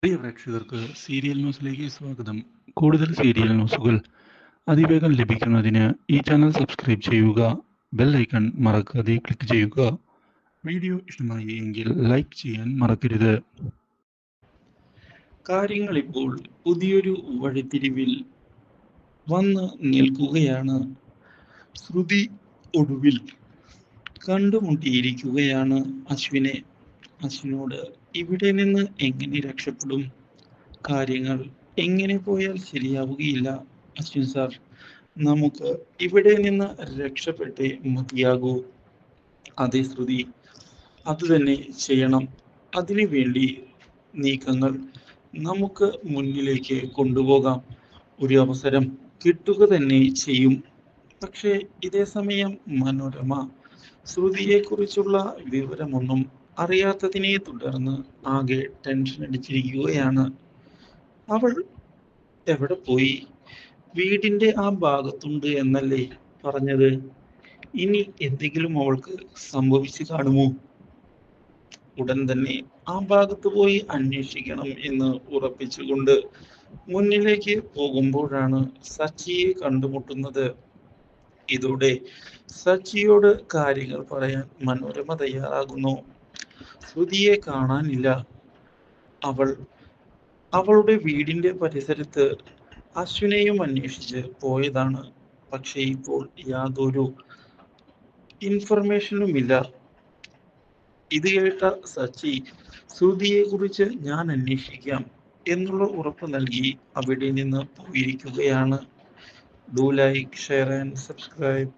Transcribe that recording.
പ്രിയ പ്രേക്ഷകർക്ക് സീരിയൽ ന്യൂസിലേക്ക് സ്വാഗതം. കൂടുതൽ സീരിയൽ ന്യൂസുകൾ അതിവേഗം ലഭിക്കുന്നതിന് ഈ ചാനൽ സബ്സ്ക്രൈബ് ചെയ്യുക. ബെൽ ഐക്കൺ മറക്കാതെ ക്ലിക്ക് ചെയ്യുക. വീഡിയോ ഇഷ്ടമായി എങ്കിൽ ലൈക്ക് ചെയ്യാൻ മറക്കരുത്. കാര്യങ്ങൾ ഇപ്പോൾ പുതിയൊരു വഴിത്തിരിവിൽ വന്ന് നിൽക്കുകയാണ്. ശ്രുതി ഒടുവിൽ കണ്ടുമുട്ടിയിരിക്കുകയാണ് അശ്വിനെ. അശ്വിനോട് ഇവിടെ നിന്ന് എങ്ങനെ രക്ഷപ്പെടും? കാര്യങ്ങൾ എങ്ങനെ പോയാൽ ശരിയാവുകയില്ല അശ്വിൻ സാർ. നമുക്ക് ഇവിടെ നിന്ന് രക്ഷപ്പെട്ടേ മതിയാകൂ. അതേ ശ്രുതി, അത് തന്നെ ചെയ്യണം. അതിനു വേണ്ടി നീക്കങ്ങൾ നമുക്ക് മുന്നിലേക്ക് കൊണ്ടുപോകാം. ഒരു അവസരം കിട്ടുക തന്നെ ചെയ്യും. പക്ഷേ ഇതേ സമയം മനോരമ ശ്രുതിയെക്കുറിച്ചുള്ള വിവരമൊന്നും അറിയാത്തതിനെ തുടർന്ന് ആകെ ടെൻഷൻ അടിച്ചിരിക്കുകയാണ്. അവൾ എവിടെ പോയി? വീടിന്റെ ആ ഭാഗത്തുണ്ട് എന്നല്ലേ പറഞ്ഞത്? ഇനി എന്തെങ്കിലും അവൾക്ക് സംഭവിച്ചു കാണുമോ? ഉടൻ തന്നെ ആ ഭാഗത്ത് പോയി അന്വേഷിക്കണം എന്ന് ഉറപ്പിച്ചുകൊണ്ട് മുന്നിലേക്ക് പോകുമ്പോഴാണ് സച്ചിയെ കണ്ടുമുട്ടുന്നത്. ഇതോടെ സച്ചിയോട് കാര്യങ്ങൾ പറയാൻ മനോരമ തയ്യാറാകുന്നു. ശ്രുതിയെ കാണാനില്ല. അവൾ അവളുടെ വീടിന്റെ പരിസരത്ത് അശ്വിനെയും അന്വേഷിച്ച് പോയതാണ്. പക്ഷേ ഇപ്പോൾ യാതൊരു ഇൻഫർമേഷനുമില്ല. ഇത് കേട്ട സച്ചി ശ്രുതിയെ കുറിച്ച് ഞാൻ അന്വേഷിക്കാം എന്നുള്ള ഉറപ്പ് നൽകി അവിടെ നിന്ന് പോയിരിക്കുകയാണ്. Do like, share and subscribe.